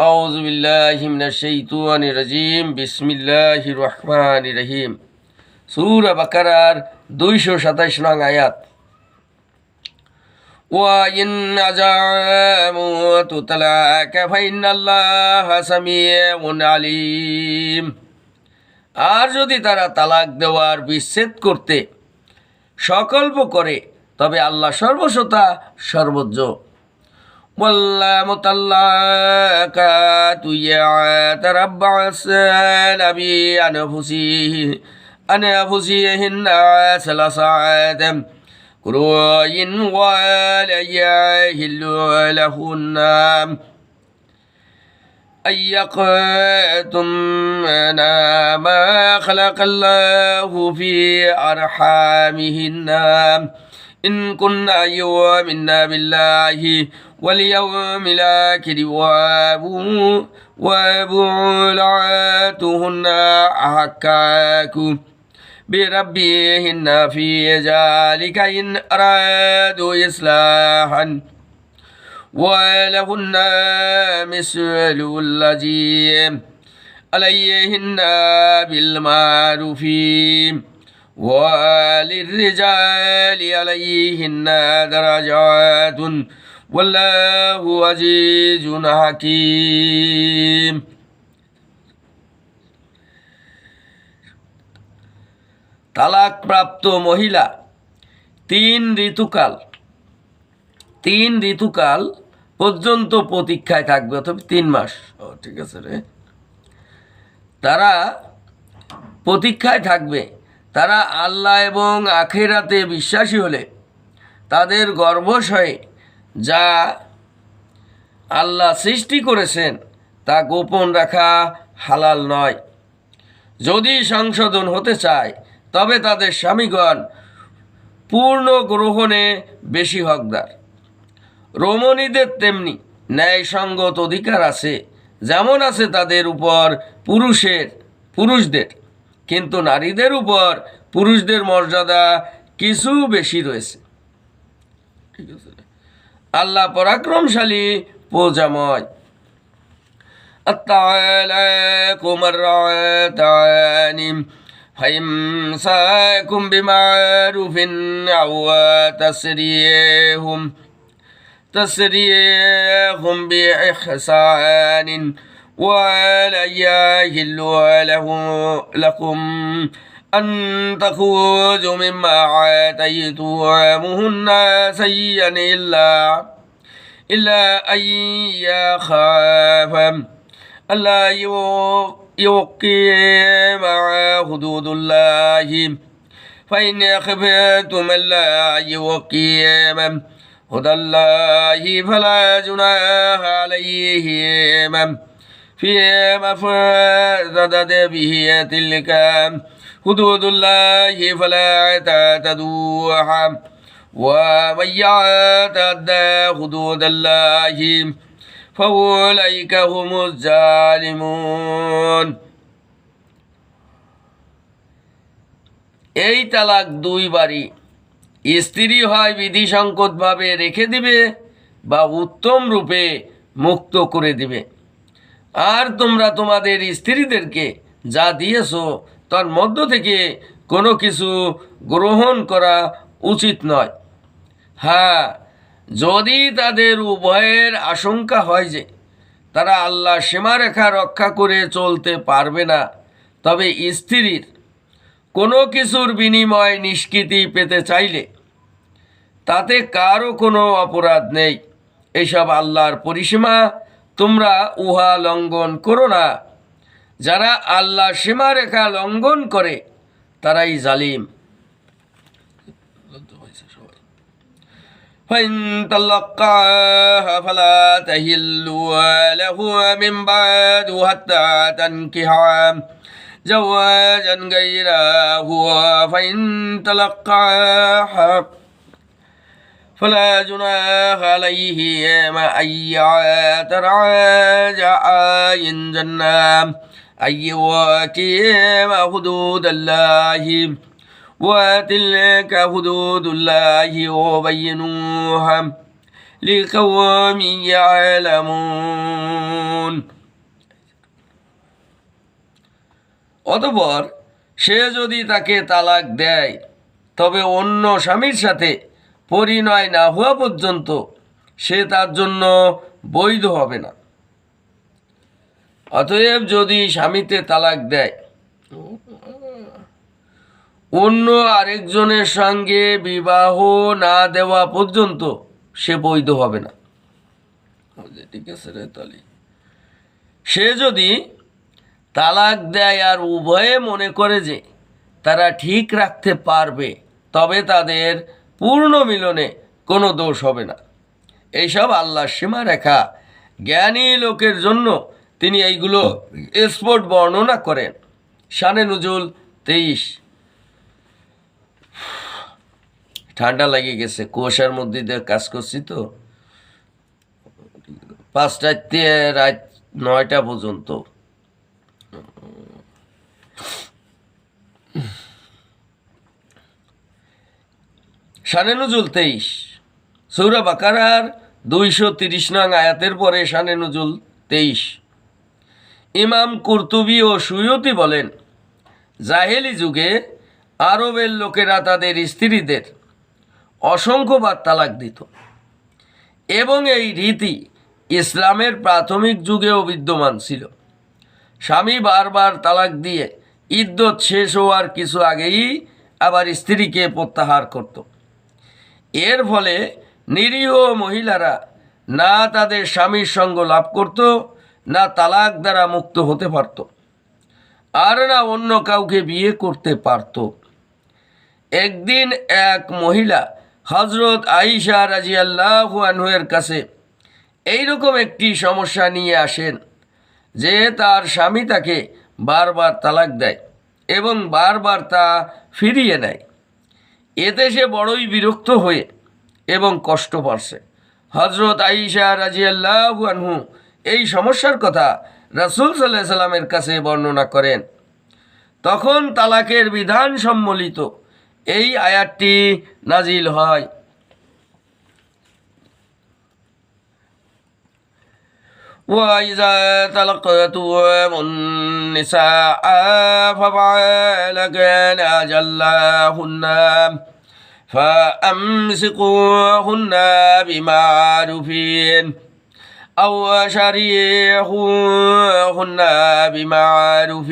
আউযু বিল্লাহি মিনাশ শাইতানির রাজিম। বিসমিল্লাহির রহমানির রহিম। সূরা বাকারার 227 নং আয়াত। ওয়া ইন আযামু তুতলাকা ফাইনাল্লাহা সামিউন আলীম। আর যদি তারা তালাক দেওয়ার বিচ্ছেদ করতে সংকল্প করে তবে আল্লাহ সর্বশ্রোতা সর্বজ্ঞ। والمطلقات يتربصن بأنفسهن ثلاثة قروء ولا يحل لهن أن يكتمن ما خلق الله في أرحامهن إن كنا يؤمن بالله واليوم الآخر وبعولاتهن أحقاق بربهن في ذلك إن أرادوا إصلاحا ولهن مثل الذي عليهن بالمعروف وللرجال عليهن درجات والله عزيز حكيم। তালাক প্রাপ্ত মহিলা তিন ঋতুকাল পর্যন্ত প্রতীক্ষায় থাকবে, অথবা 3 মাস। ঠিক আছে রে, তারা প্রতীক্ষায় থাকবে। তারা আল্লাহ এবং আখিরাতে বিশ্বাসী হলে তাদের গর্ভাশয়ে যা আল্লাহ সৃষ্টি করেছেন তা গোপন রাখা হালাল নয়। যদি সংশোধন হতে চায় তবে তাদের স্বামীগণ পূর্ণ গ্রহণে বেশি হকদার। রমণীদের তেমনি ন্যায়সঙ্গত অধিকার আছে যেমন আছে তাদের উপর পুরুষদের, কিন্তু নারীদের উপর পুরুষদের মর্যাদা কিছু বেশি রয়েছে। ঠিক আছে, আল্লাহ পরাক্রমশালী প্রজাময়। الطلاق مرتان فإمساك بمعروف أو تسريح بإحسان ولا يحل لكم أن تخرجوا مما آتيتموهن شيئا إلا أن يخافا ألا يقيما حدود الله فإن خفتم ألا يقيما حدود الله فلا جناح عليهما فيما افتدت به تلك حدود الله فلا تعتدوها ومن يعتد حدود الله فأولئك هم الظالمون। এই তালাক 2 বারই। স্ত্রী হয় বিধিসঙ্গতভাবে রেখে দিবে বা উত্তম রূপে মুক্ত করে দিবে। আর তোমরা তোমাদের স্ত্রীদেরকে যা দিয়েছো তার মধ্য থেকে কোনো কিছু গ্রহণ করা উচিত নয়। হ্যাঁ, যদি তাদের উভয়ের আশঙ্কা হয় যে তারা আল্লাহ সীমারেখা রক্ষা করে চলতে পারবে না, তবে স্ত্রীর কোনো কিছুর বিনিময় নিষ্কৃতি পেতে চাইলে তাতে কারও কোনো অপরাধ নেই। এসব আল্লাহর পরিসীমা, তোমরা উহা লঙ্ঘন করো না। যারা আল্লাহ সীমারেখা লঙ্ঘন করে তারাই জালিম। فإن طلقاها فلا تحل له من بعد حتى تنكحا زوجا غيره فإن طلقاها فلا جناح عليهما أن يتراجعا إن ظنا أن يقيما حدود الله وتلك حدود الله وبينوها لقوم يعلمون। অতঃপর সে যদি তাকে তালাক দেয় তবে অন্য স্বামীর সাথে পরিণয় না হওয়া পর্যন্ত সে তার জন্য বৈধ হবে না। অতএব যদি স্বামীতে তালাক দেয় অন্য আরেকজনের সঙ্গে বিবাহ না দেওয়া পর্যন্ত সে বৈধ হবে না। ঠিক আছে রে তালি। সে যদি তালাক দেয় আর উভয়ে মনে করে যে তারা ঠিক রাখতে পারবে তবে তাদের পূর্ণ মিলনে কোনো দোষ হবে না। এইসব আল্লাহর সীমারেখা। জ্ঞানী লোকের জন্য তিনি এইগুলো স্পষ্ট বর্ণনা করেন। শানে নুজুল 23। ঠান্ডা লেগে গেছে, কুয়াশার মধ্যে দিয়ে কাজ করছি তো, 5টা থেকে রাত 9টা পর্যন্ত। শানে নুজুল 23, সূরা বাকারার 230 নং আয়াতের পরে শানে নুজুল 23। ইমাম কুরতুবী ও সুয়ুতি বলেন, জাহেলি যুগে আরবের লোকেরা তাদের স্ত্রীদের অসংখ্যবার তালাক দিত এবং এই রীতি ইসলামের প্রাথমিক যুগেও বিদ্যমান ছিল। স্বামী বারবার তালাক দিয়ে ইদ্যত শেষ হওয়ার কিছু আগেই আবার স্ত্রীকে প্রত্যাহার করত। এর ফলে নিরীহ মহিলারা না তাদের স্বামীর সঙ্গ লাভ করত, না তালাক দ্বারা মুক্ত হতে পারত, আর না অন্য কাউকে বিয়ে করতে পারত। একদিন এক মহিলা হযরত আয়েশা রাদিয়াল্লাহু আনহার কাছে এইরকম একটি সমস্যা নিয়ে আসেন যে তার স্বামী তাকে বারবার তালাক দেয় এবং বারবার তা ফিরিয়ে নেয়। এতে সে বড়ই বিরক্ত হয়ে এবং কষ্ট পাচ্ছে। হযরত আয়েশা রাদিয়াল্লাহু আনহু এই সমস্যার কথা রাসূল সাল্লাল্লাহু আলাইহি সাল্লামের কাছে বর্ণনা করেন। তখন তালাকের বিধান সম্বলিত এই আয়াতটি নাজিল হয়। وَإِذَا طَلَقْتُمُ النِّسَاءَ فَبَلَغْنَ أَجَلَهُنَّ فَأَمْسِكُوهُنَّ بِمَعْرُوفٍ أَوْ شَرِّحُوهُنَّ بِمَعْرُوفٍ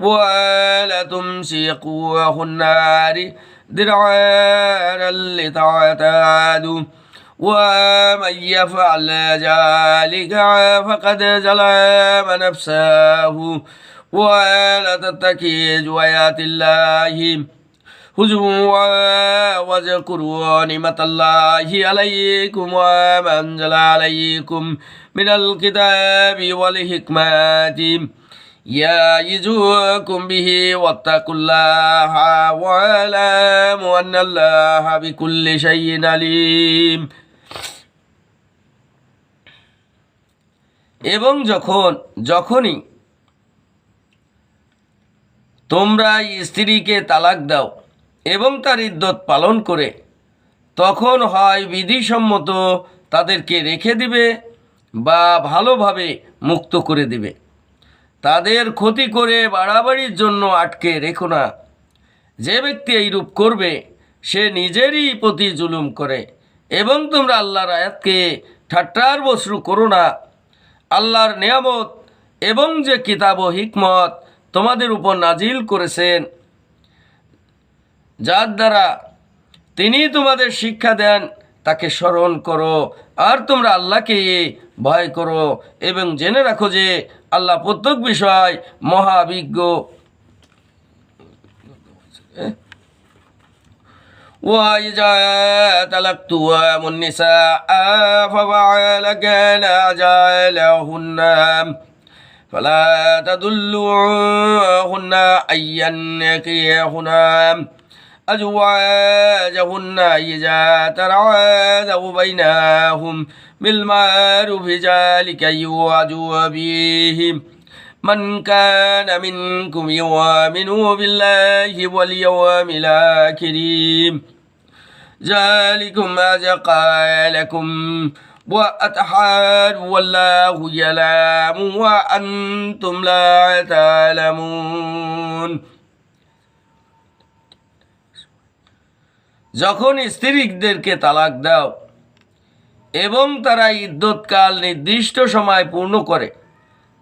وَلَا تُمْسِكُوهُنَّ ضِرَارًا لِتَعْتَدُوا ومن يفعل ذلك فقد ظلم نفسه ولا تتخذوا آيات الله هزوا واذكروا نعمة الله عليكم وما أنزل عليكم من الكتاب والحكمة يعظكم به واتقوا الله واعلموا أن الله بكل شيء عليم। এবং যখনই তোমরা স্ত্রীকে তালাক দাও এবং তার ইদ্যত পালন করে তখন হয় বিধিসম্মত তাদেরকে রেখে দিবে বা ভালোভাবে মুক্ত করে দিবে। তাদের ক্ষতি করে বাড়াবাড়ির জন্য আটকে রেখো না। যে ব্যক্তি এইরূপ করবে সে নিজেরই প্রতি জুলুম করে। এবং তোমরা আল্লাহর আয়াতকে ঠাট্টার বশু করো না। আল্লাহর নিয়ামত এবং যে কিতাব ও হিকমত তোমাদের উপর নাজিল করেছেন, যার দ্বারা তিনি তোমাদের শিক্ষা দেন, তাকে স্মরণ করো আর তোমরা আল্লাহকে ভয় করো এবং জেনে রাখো যে আল্লাহ প্রত্যেক বিষয় মহাবিজ্ঞ। وَإِذَا طَلَقْتُمُ النِّسَاءَ فَبَلَغْنَ أَجَلَهُنَّ فَلَا تَضُلُّوهُنَّ أَن يَنكِحْنَ أزواجهن إذا تراضوا بينهم بالمعروف ذلك يوعظ به من كان منكم يؤمن بالله واليوم الآخر যালিকুম আযকা লাকুম ওয়া আতহার ওয়াল্লাহু ইয়ালামু ওয়া আনতুম লা তা'লামুন। যখন স্ত্রীদেরকে তালাক দাও এবং তারা ইদ্যৎকাল নির্দিষ্ট সময় পূর্ণ করে,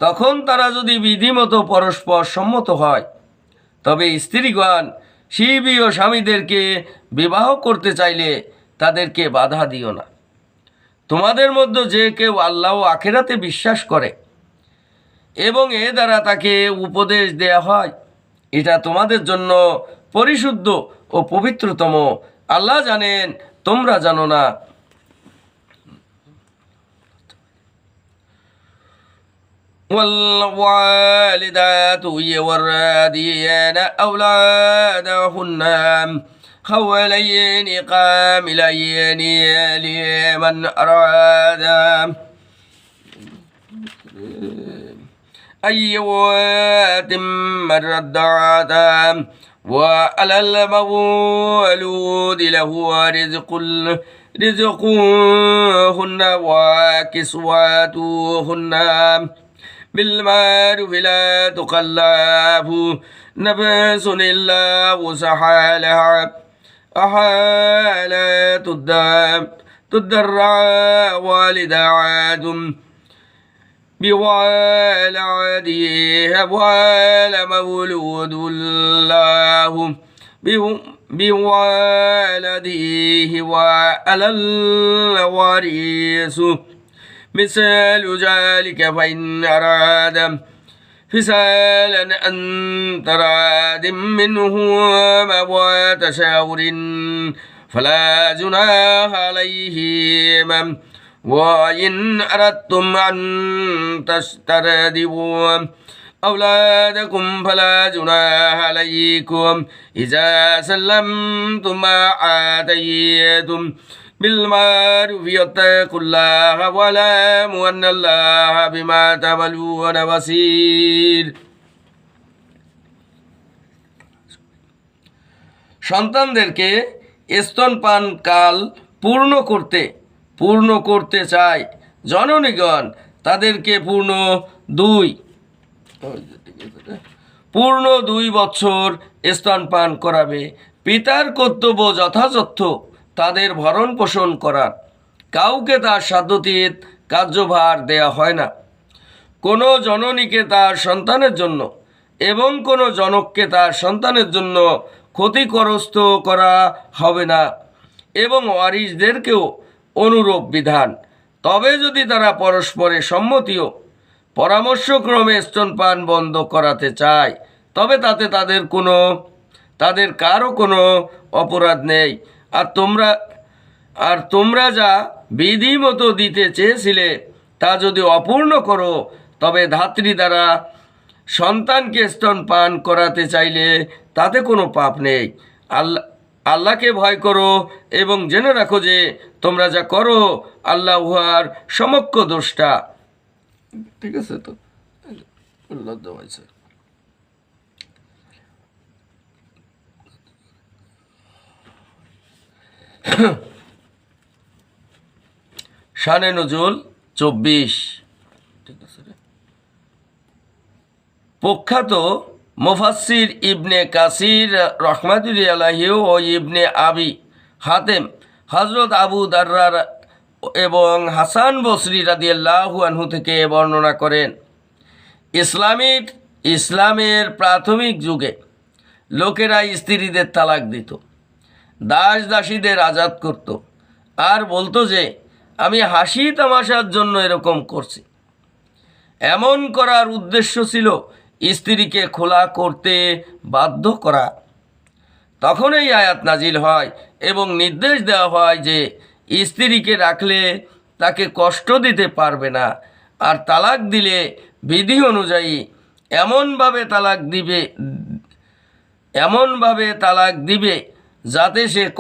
তখন তারা যদি বিধিমতো পরস্পর সম্মত হয়, তবে স্ত্রীগণ স্বীয় স্বামীদেরকে বিবাহ করতে চাইলে তাদেরকে বাধা দিও না। তোমাদের মধ্যে যে কেউ আল্লাহ ও আখিরাতে বিশ্বাস করে এবং এ দ্বারা তাকে উপদেশ দেয়া হয়, এটা তোমাদের জন্য পরিশুদ্ধ ও পবিত্রতম। আল্লাহ জানেন, তোমরা জানো না। والوالدات يولدن أولادهن حولين كاملين لمن أراد أن يتم الرضاعة وعلى المولود له رزقهن وكسوتهن بالمعروف لا تكلف نفس إلا وسعها أحالة تضرع والدعاة بوالديه والمولود له بوالديه وعلى الوارث مثال ذلك فإن أراد فسالا أن تراد منهما وتشاور فلا جناح عليهما وإن أردتم أن تستردوا أولادكم فلا جناح عليكم إذا سلمتم ما آتيتم بالمعروف واتقوا الله واعلموا أن الله بما تعملون بصير। সন্তানদেরকে স্তনপান কাল পূর্ণ করতে চায় জননীগণ, তাদেরকে পূর্ণ 2 বছর স্তনপান করাবে। পিতার কর্তব্য যথাযথ তাদের ভরণ পোষণ করার। কাউকে তার সাধ্যতীত কার্যভার দেয়া হয় না। কোনো জননীকে তার সন্তানের জন্য এবং কোনো জনককে তার সন্তানের জন্য ক্ষতিগ্রস্ত করা হবে না, এবং ওয়ারিসদেরকেও অনুরূপ বিধান। তবে যদি তারা পরস্পরের সম্মতি ও পরামর্শক্রমে স্তনপান বন্ধ করাতে চায়, তবে তাতে তাদের কারও কোনো অপরাধ নেই। আর তোমরা যা বিধি মতো দিতে চেয়েছিলে তা যদি অপূর্ণ করো, তবে ধাত্রী দ্বারা সন্তানকে স্তনপান করাতে চাইলে তাতে কোনো পাপ নেই। আল্লাহকে ভয় করো এবং জেনে রাখো যে তোমরা যা করো আল্লাহ উহার সমক্ষ দ্রষ্টা। ঠিক আছে তো, লজ্জা হয়েছে। শানে নজুল 24। ঠিক আছে। প্রখ্যাত মুফাসসির ইবনে কাসির রাহমাতুল্লাহি আলাইহি ও ইবনে আবি হাতেম হযরত আবু দাররা এবং হাসান বসরি রাদিয়াল্লাহু আনহু থেকে বর্ণনা করেন, ইসলামের প্রাথমিক যুগে লোকেরা স্ত্রীদের তালাক দিত, দাস দাসীদের আজাদ করত, আর বলতো যে আমি হাসি তামাশার জন্য এরকম করছি। এমন করার উদ্দেশ্য ছিল স্ত্রীকে খোলা করতে বাধ্য করা। তখন এই আয়াত নাজিল হয় এবং নির্দেশ দেওয়া হয় যে স্ত্রীকে রাখলে তাকে কষ্ট দিতে পারবে না, আর তালাক দিলে বিধি অনুযায়ী এমনভাবে তালাক দিবে যাতে সে